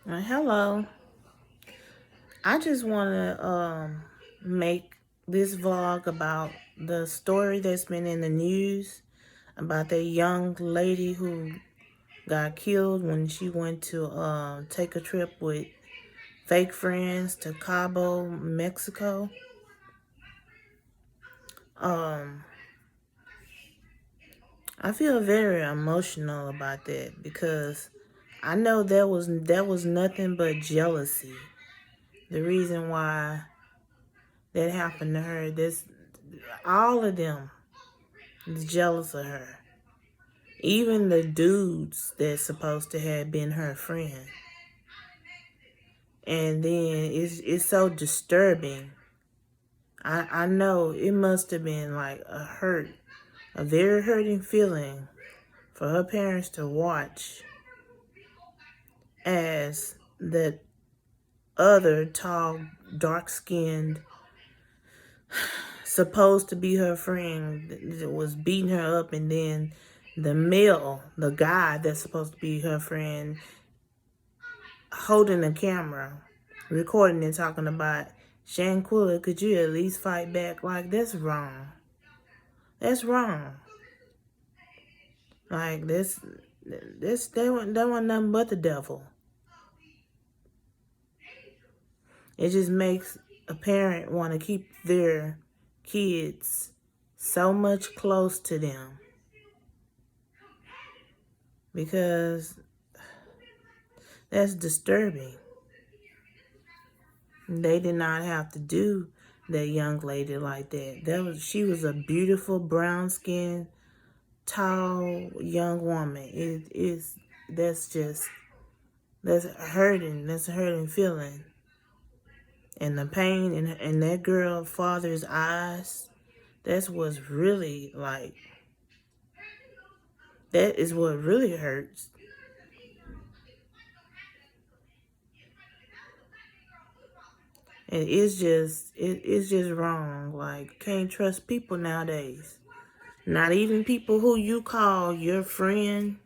Hello. I just want to make this vlog about the story that's been in the news about that young lady who got killed when she went to take a trip with fake friends to Cabo, Mexico. Um, I feel very emotional about that because I know that was nothing but jealousy. The reason why that happened to her, this all of them is jealous of her. Even the dudes that's supposed to have been her friend. And then it's so disturbing. I know it must have been like a very hurting feeling for her parents to watch as that other tall, dark-skinned, supposed to be her friend that was beating her up, and then the guy that's supposed to be her friend, holding a camera, recording and talking about, Shanquella, could you at least fight back? Like, that's wrong. That's wrong. Like, that wasn't nothing but the devil. It just makes a parent want to keep their kids so much close to them because that's disturbing. They did not have to do that young lady like that. She was a beautiful brown skinned, tall young woman. That's just that's hurting. That's a hurting feeling. And the pain in that girl father's eyes, that's what's really like, that is what really hurts. And it's just wrong. Like, can't trust people nowadays. Not even people who you call your friend,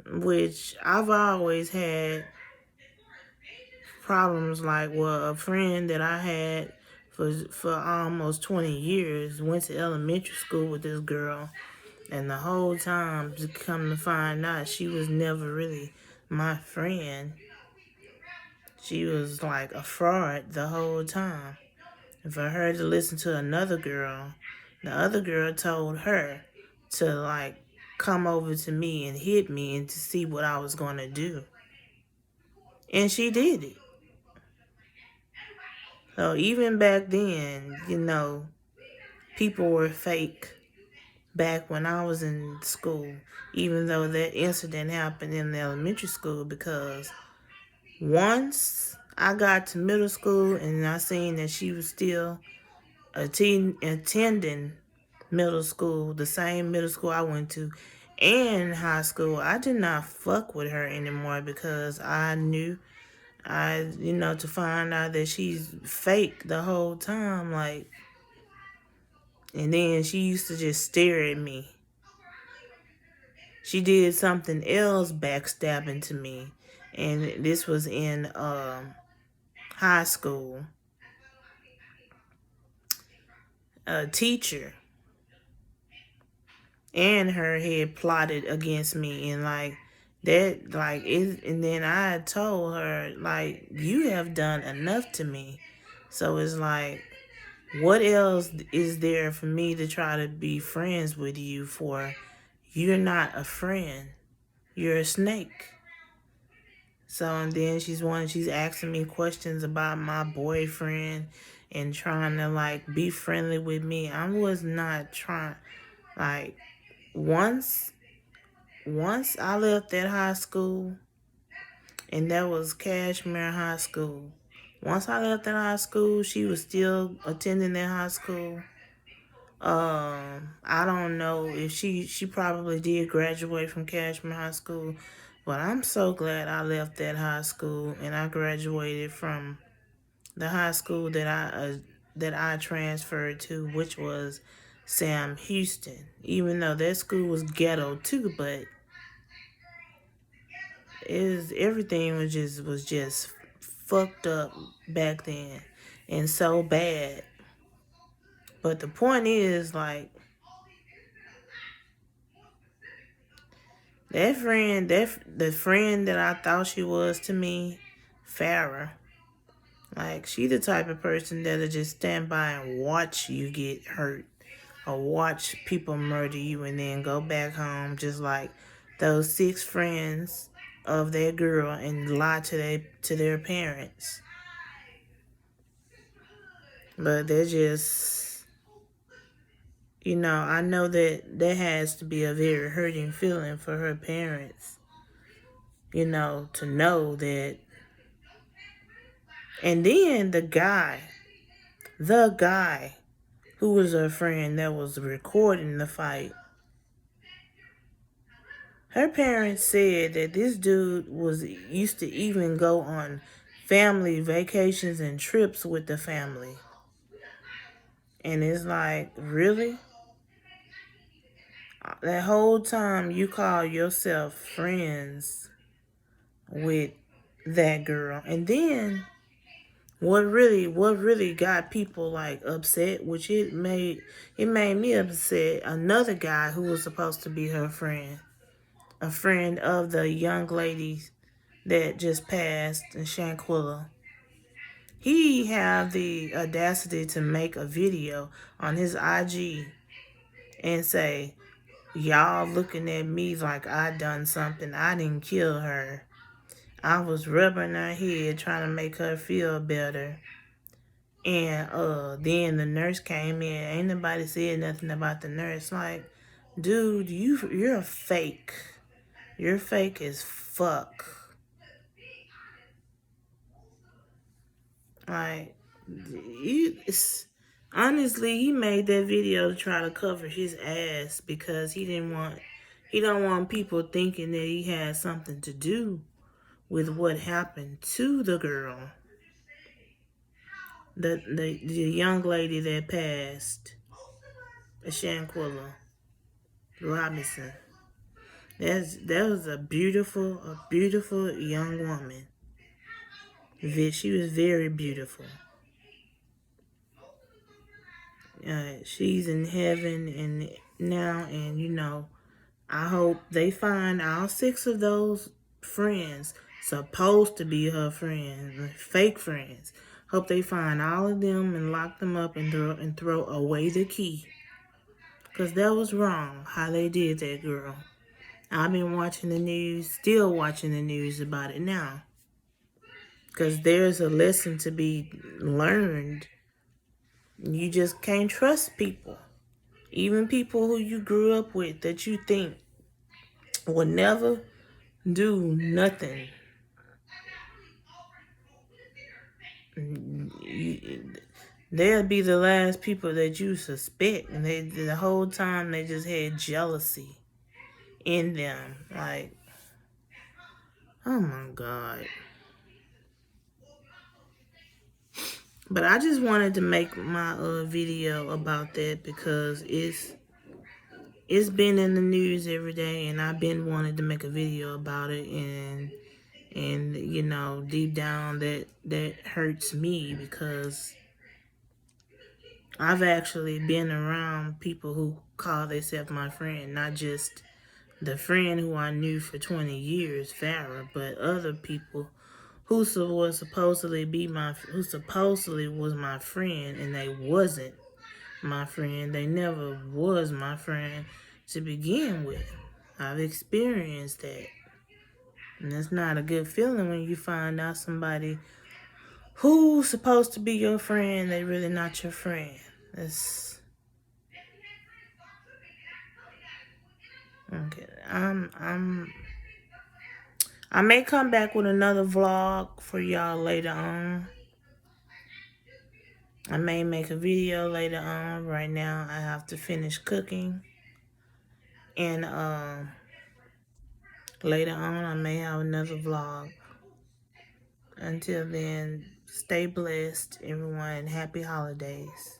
which I've always had problems like, well, a friend that I had for almost 20 years went to elementary school with this girl, and the whole time, to come to find out, she was never really my friend. She was like a fraud the whole time. And for her to listen to another girl, the other girl told her to like come over to me and hit me and to see what I was going to do. And she did it. So even back then, people were fake back when I was in school, even though that incident happened in the elementary school, because once I got to middle school and I seen that she was still attending middle school, the same middle school I went to, and high school, I did not fuck with her anymore because I knew to find out that she's fake the whole time, like, and then she used to just stare at me. She did something else backstabbing to me, and this was in high school. A teacher and her had plotted against me, and like that, like it. And then I told her, like, you have done enough to me. So it's like, what else is there for me to try to be friends with you for? You're not a friend. You're a snake. So, and then she's asking me questions about my boyfriend and trying to like be friendly with me. I was not trying, like, once I left that high school, and that was Cashmere High School. Once I left that high school, she was still attending that high school. I don't know if she probably did graduate from Cashmere High School, but I'm so glad I left that high school and I graduated from the high school that I transferred to, which was Sam Houston. Even though that school was ghetto too, but is everything was just fucked up back then and so bad. But the point is, like, the friend that I thought she was to me, Farrah, like, she the type of person that'll just stand by and watch you get hurt or watch people murder you and then go back home just like those 6 friends of their girl and lie to their parents. But they're just, I know that that has to be a very hurting feeling for her parents, to know that. And then the guy who was her friend that was recording the fight, her parents said that this dude was used to even go on family vacations and trips with the family. And it's like, really? That whole time you call yourself friends with that girl. And then what really got people like upset, which it made me upset, another guy who was supposed to be her friend, a friend of the young lady that just passed, Shanquella. He had the audacity to make a video on his IG and say, y'all looking at me like I done something. I didn't kill her. I was rubbing her head trying to make her feel better. And then the nurse came in. Ain't nobody said nothing about the nurse. Like, dude, you're a fake. You're fake as fuck. Like, honestly, he made that video to try to cover his ass because he don't want people thinking that he had something to do with what happened to the girl, the young lady that passed, Shanquella Robinson. That was a beautiful young woman. She was very beautiful. She's in heaven and now, and I hope they find all 6 of those friends supposed to be her friends, fake friends. Hope they find all of them and lock them up and throw away the key. Because that was wrong how they did that girl. I've been watching the news, still watching the news about it now. Because there's a lesson to be learned. You just can't trust people. Even people who you grew up with that you think will never do nothing. They'll be the last people that you suspect. And the whole time they just had jealousy in them. Like, oh my God. But I just wanted to make my video about that because it's been in the news every day, and I've been wanting to make a video about it, and deep down that hurts me because I've actually been around people who call themselves my friend, not just the friend who I knew for 20 years, Farrah, but other people who was supposedly was my friend, and they wasn't my friend. They never was my friend to begin with. I've experienced that. And it's not a good feeling when you find out somebody who's supposed to be your friend, they really not your friend. It's okay. I may come back with another vlog for y'all later on. I may make a video later on. Right now, I have to finish cooking. And later on, I may have another vlog. Until then, stay blessed, everyone. Happy holidays.